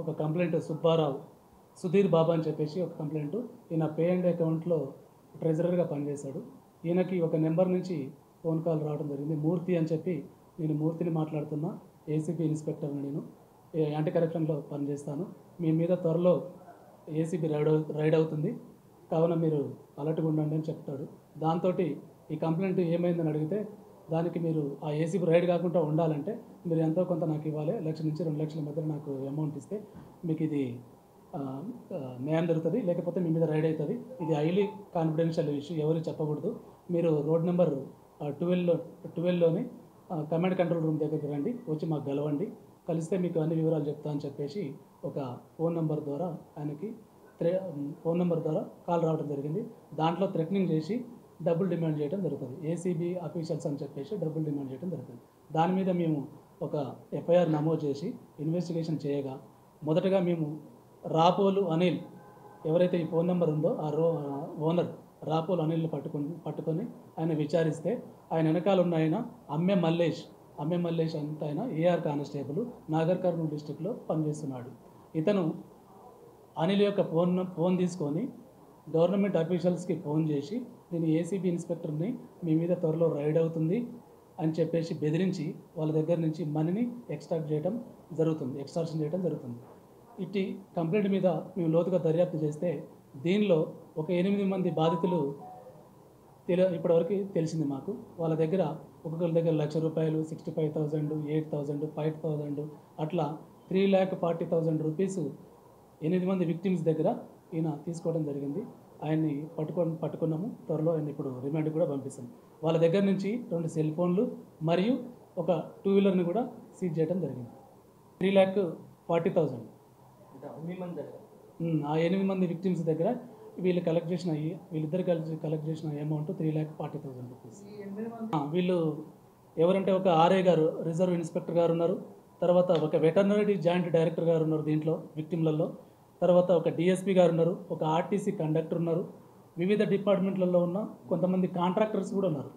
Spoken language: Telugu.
ఒక కంప్లైంట్ సుబ్బారావు సుధీర్ బాబా అని చెప్పేసి ఒక కంప్లైంట్. ఈయన పే అండ్ అకౌంట్లో ట్రెజరర్గా పనిచేశాడు. ఈయనకి ఒక నెంబర్ నుంచి ఫోన్ కాల్ రావడం జరిగింది. మూర్తి అని చెప్పి, నేను మూర్తిని మాట్లాడుతున్నా, ఏసీబీ ఇన్స్పెక్టర్ని, నేను యాంటీ కరప్షన్లో పనిచేస్తాను, మీ మీద త్వరలో ఏసీబీ రైడ్ అవుతుంది, కావున మీరు అలర్ట్గా ఉండండి అని చెప్తాడు. దాంతో ఈ కంప్లైంట్ ఏమైందని అడిగితే, దానికి మీరు ఆ ఏసీబీ రైడ్ కాకుండా ఉండాలంటే మీరు ఎంతో కొంత నాకు ఇవ్వాలి, 1,00,000 నుంచి 2,00,000 మధ్యలో నాకు అమౌంట్ ఇస్తే మీకు ఇది న్యాయం జరుగుతుంది, లేకపోతే మీ మీద రైడ్ అవుతుంది. ఇది హైలీ కాన్ఫిడెన్షియల్ ఇష్యూ, ఎవరు చెప్పకూడదు. మీరు రోడ్ నెంబర్ 12లోని కమాండ్ కంట్రోల్ రూమ్ దగ్గరికి రండి, వచ్చి మాకు గెలవండి, కలిస్తే మీకు అన్ని వివరాలు చెప్తా అని చెప్పేసి ఒక ఫోన్ నెంబర్ ద్వారా ఆయనకి ఫోన్ నెంబర్ ద్వారా కాల్ రావడం జరిగింది. దాంట్లో థ్రెటనింగ్ చేసి డబ్బులు డిమాండ్ చేయడం జరుగుతుంది. ఏసీబీ అఫీషియల్స్ అని చెప్పేసి డబ్బులు డిమాండ్ చేయడం జరుగుతుంది. దాని మీద మేము ఒక ఎఫ్ఐఆర్ నమోదు చేసి ఇన్వెస్టిగేషన్ చేయగా, మొదటగా మేము రాపోలు అనిల్, ఎవరైతే ఈ ఫోన్ నెంబర్ ఉందో ఆ ఓనర్ రాపోలు అనిల్ని పట్టుకొని ఆయన విచారిస్తే, ఆయన వెనకాల ఉన్న ఆయన అమ్మె మల్లేష్ అంత ఆయన ఏఆర్ కానిస్టేబుల్, నాగర్ కర్నూలు డిస్టిక్లో పనిచేస్తున్నాడు. ఇతను అనిల్ యొక్క ఫోన్ తీసుకొని గవర్నమెంట్ అఫీషియల్స్కి ఫోన్ చేసి, నేను ఏసీబీ ఇన్స్పెక్టర్ని, మీ మీద త్వరలో రైడ్ అవుతుంది అని చెప్పేసి బెదిరించి వాళ్ళ దగ్గర నుంచి మనీని ఎక్స్ట్రాక్షన్ చేయడం జరుగుతుంది. ఇట్టి కంప్లైంట్ మీద మేము లోతుగా దర్యాప్తు చేస్తే, దీనిలో ఒక 8 మంది బాధితులు ఇప్పటివరకు తెలిసింది మాకు. వాళ్ళ దగ్గర ఒక్కొక్కరి దగ్గర ₹1,00,000, 65,000, 8,000, 5,000 అట్లా 3,40,000 రూపీస్ 8 మంది విక్టిమ్స్ దగ్గర ఈయన తీసుకోవడం జరిగింది. ఆయన్ని పట్టుకున్నాము. త్వరలో ఆయన ఇప్పుడు రిమాండ్ కూడా పంపిస్తాం. వాళ్ళ దగ్గర నుంచి 2 సెల్ ఫోన్లు మరియు ఒక 2 వీలర్ని కూడా సీజ్ చేయడం జరిగింది. 3,40,000 ఆ 8 మంది విక్టిమ్స్ దగ్గర వీళ్ళిద్దరు కలిసి కలెక్ట్ చేసిన అమౌంట్ 3,40,000 రూపీస్. వీళ్ళు ఎవరంటే, ఒక ఆర్ఐ గారు, రిజర్వ్ ఇన్స్పెక్టర్ గారు ఉన్నారు, తర్వాత ఒక వెటర్నరీ జాయింట్ డైరెక్టర్ గారు ఉన్నారు దీంట్లో విక్టిమ్లలో, తర్వాత ఒక డిఎస్పీ గారు ఉన్నారు, ఒక ఆర్టీసీ కండక్టర్ ఉన్నారు, వివిధ డిపార్ట్మెంట్లలో ఉన్న కొంతమంది కాంట్రాక్టర్స్ కూడా ఉన్నారు.